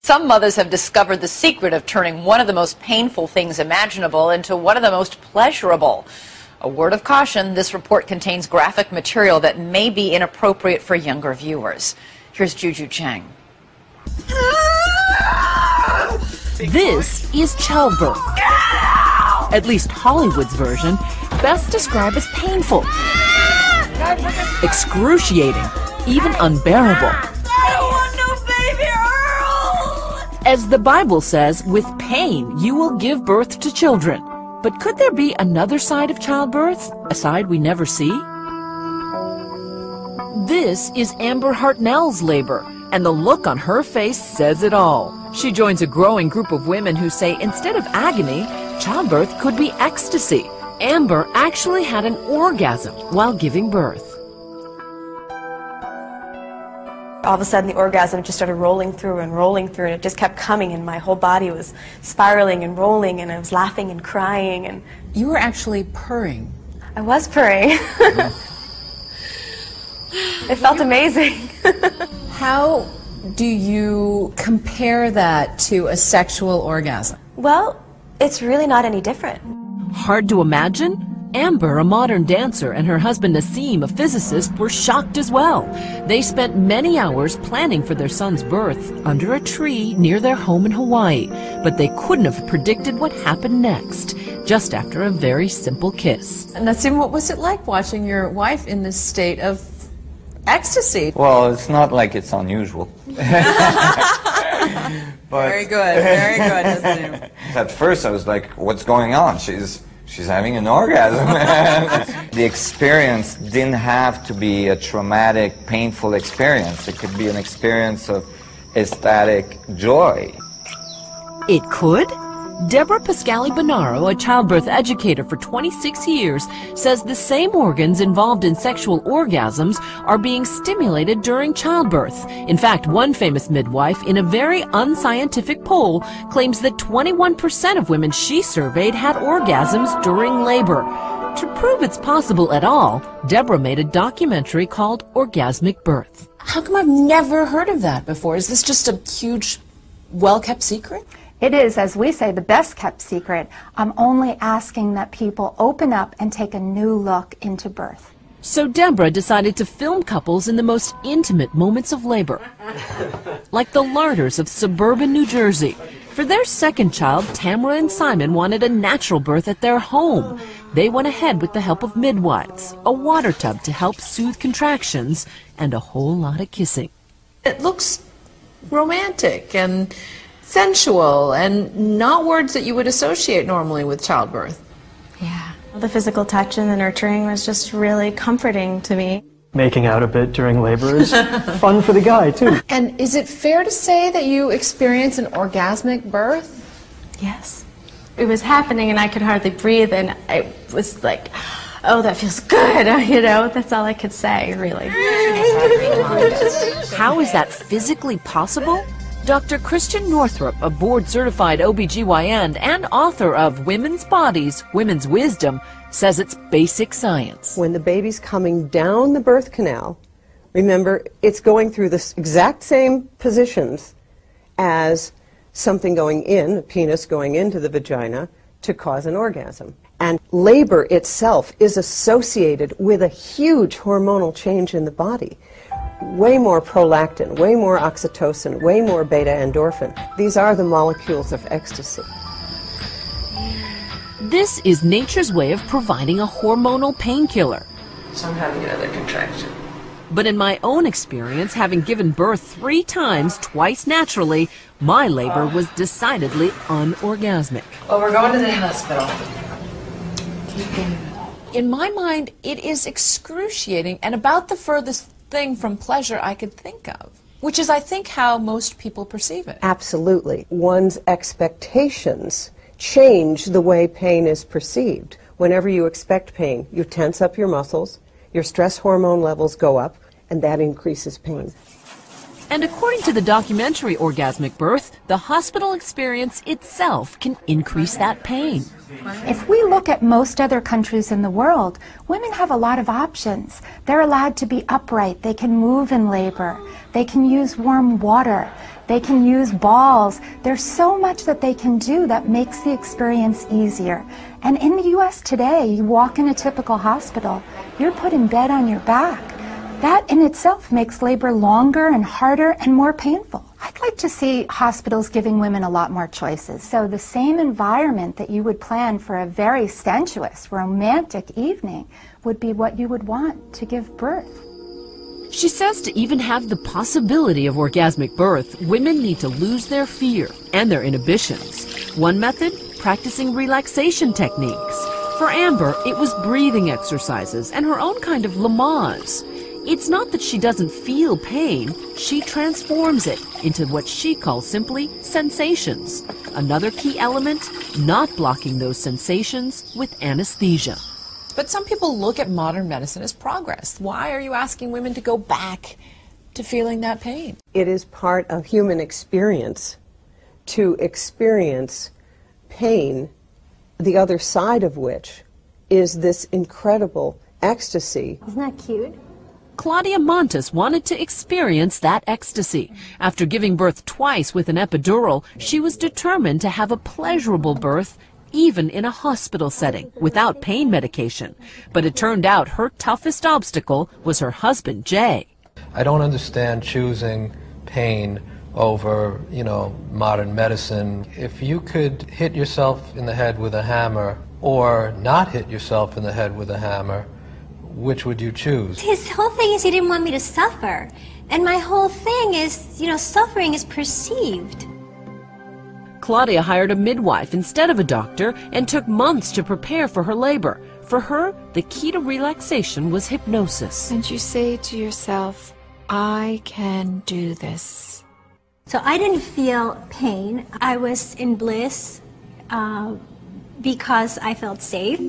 Some mothers have discovered the secret of turning one of the most painful things imaginable into one of the most pleasurable. A word of caution, this report contains graphic material that may be inappropriate for younger viewers. Here's Juju Chang. This is childbirth. At least Hollywood's version, best described as painful, excruciating, even unbearable. As the Bible says, with pain you will give birth to children. But could there be another side of childbirth, a side we never see? This is Amber Hartnell's labor, and the look on her face says it all. She joins a growing group of women who say instead of agony, childbirth could be ecstasy. Amber actually had an orgasm while giving birth. All of a sudden the orgasm just started rolling through, and it just kept coming, and my whole body was spiraling and rolling, and I was laughing and crying. And you were actually purring. I was purring. It felt amazing. How do you compare that to a sexual orgasm? Well, it's really not any different. Hard to imagine? Amber, a modern dancer, and her husband Nassim, a physicist, were shocked as well. They spent many hours planning for their son's birth under a tree near their home in Hawaii, but they couldn't have predicted what happened next, just after a very simple kiss. Nassim, what was it like watching your wife in this state of ecstasy? Well, it's not like it's unusual. But very good, Nassim. At first I was like, what's going on? She's having an orgasm. The experience didn't have to be a traumatic, painful experience. It could be an experience of ecstatic joy. It could? Deborah Pascali-Bonaro, a childbirth educator for 26 years, says the same organs involved in sexual orgasms are being stimulated during childbirth. In fact, one famous midwife, in a very unscientific poll, claims that 21% of women she surveyed had orgasms during labor. To prove it's possible at all, Deborah made a documentary called Orgasmic Birth. How come I've never heard of that before? Is this just a huge, well-kept secret? It is, as we say, the best-kept secret. I'm only asking that people open up and take a new look into birth. So Deborah decided to film couples in the most intimate moments of labor, like the Larders of suburban New Jersey. For their second child, Tamara and Simon wanted a natural birth at their home. They went ahead with the help of midwives, a water tub to help soothe contractions, and a whole lot of kissing. It looks romantic and sensual, and not words that you would associate normally with childbirth. Yeah. The physical touch and the nurturing was just really comforting to me. Making out a bit during labor is fun for the guy, too. And is it fair to say that you experienced an orgasmic birth? Yes. It was happening, and I could hardly breathe, and I was like, oh, that feels good, you know? That's all I could say, really. How is that physically possible? Dr. Christian Northrup, a board-certified OBGYN and author of Women's Bodies, Women's Wisdom, says it's basic science. When the baby's coming down the birth canal, remember, it's going through the exact same positions as something going in, a penis going into the vagina, to cause an orgasm. And labor itself is associated with a huge hormonal change in the body. Way more prolactin, way more oxytocin, way more beta endorphin. These are the molecules of ecstasy. This is nature's way of providing a hormonal painkiller. So I'm having another contraction. But in my own experience, having given birth 3 times, twice naturally, my labor was decidedly unorgasmic. Well, we're going to the hospital. In my mind, it is excruciating and about the furthest thing from pleasure I could think of, which is, I think, how most people perceive it. Absolutely. One's expectations change the way pain is perceived. Whenever you expect pain, you tense up your muscles, your stress hormone levels go up, and that increases pain. And according to the documentary Orgasmic Birth, the hospital experience itself can increase that pain. If we look at most other countries in the world, women have a lot of options. They're allowed to be upright. They can move in labor. They can use warm water. They can use balls. There's so much that they can do that makes the experience easier. And in the U.S. today, you walk in a typical hospital, you're put in bed on your back. That in itself makes labor longer and harder and more painful. I'd like to see hospitals giving women a lot more choices. So the same environment that you would plan for a very sensuous, romantic evening would be what you would want to give birth. She says to even have the possibility of orgasmic birth, women need to lose their fear and their inhibitions. One method, practicing relaxation techniques. For Amber, it was breathing exercises and her own kind of Lamaze. It's not that she doesn't feel pain, she transforms it into what she calls simply sensations. Another key element, not blocking those sensations with anesthesia. But some people look at modern medicine as progress. Why are you asking women to go back to feeling that pain? It is part of human experience to experience pain, the other side of which is this incredible ecstasy. Isn't that cute? Claudia Montes wanted to experience that ecstasy. After giving birth twice with an epidural, she was determined to have a pleasurable birth, even in a hospital setting, without pain medication. But it turned out her toughest obstacle was her husband, Jay. I don't understand choosing pain over, modern medicine. If you could hit yourself in the head with a hammer or not hit yourself in the head with a hammer, which would you choose? His whole thing is he didn't want me to suffer. And my whole thing is, suffering is perceived. Claudia hired a midwife instead of a doctor and took months to prepare for her labor. For her, the key to relaxation was hypnosis. And you say to yourself, I can do this. So I didn't feel pain. I was in bliss because I felt safe.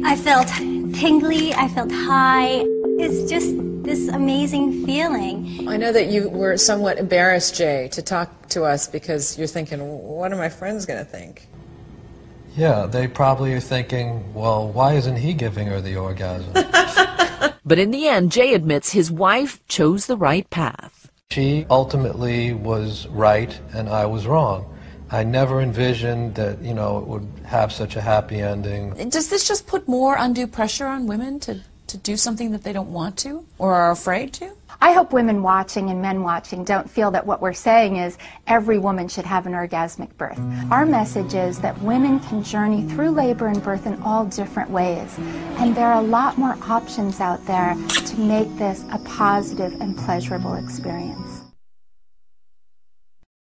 I felt tingly. I felt high. It's just this amazing feeling. I know that you were somewhat embarrassed, Jay, to talk to us because you're thinking, what are my friends going to think? Yeah, they probably are thinking, well, why isn't he giving her the orgasm? But in the end, Jay admits his wife chose the right path. She ultimately was right and I was wrong. I never envisioned that, it would have such a happy ending. Does this just put more undue pressure on women to do something that they don't want to or are afraid to? I hope women watching and men watching don't feel that what we're saying is every woman should have an orgasmic birth. Our message is that women can journey through labor and birth in all different ways. And there are a lot more options out there to make this a positive and pleasurable experience.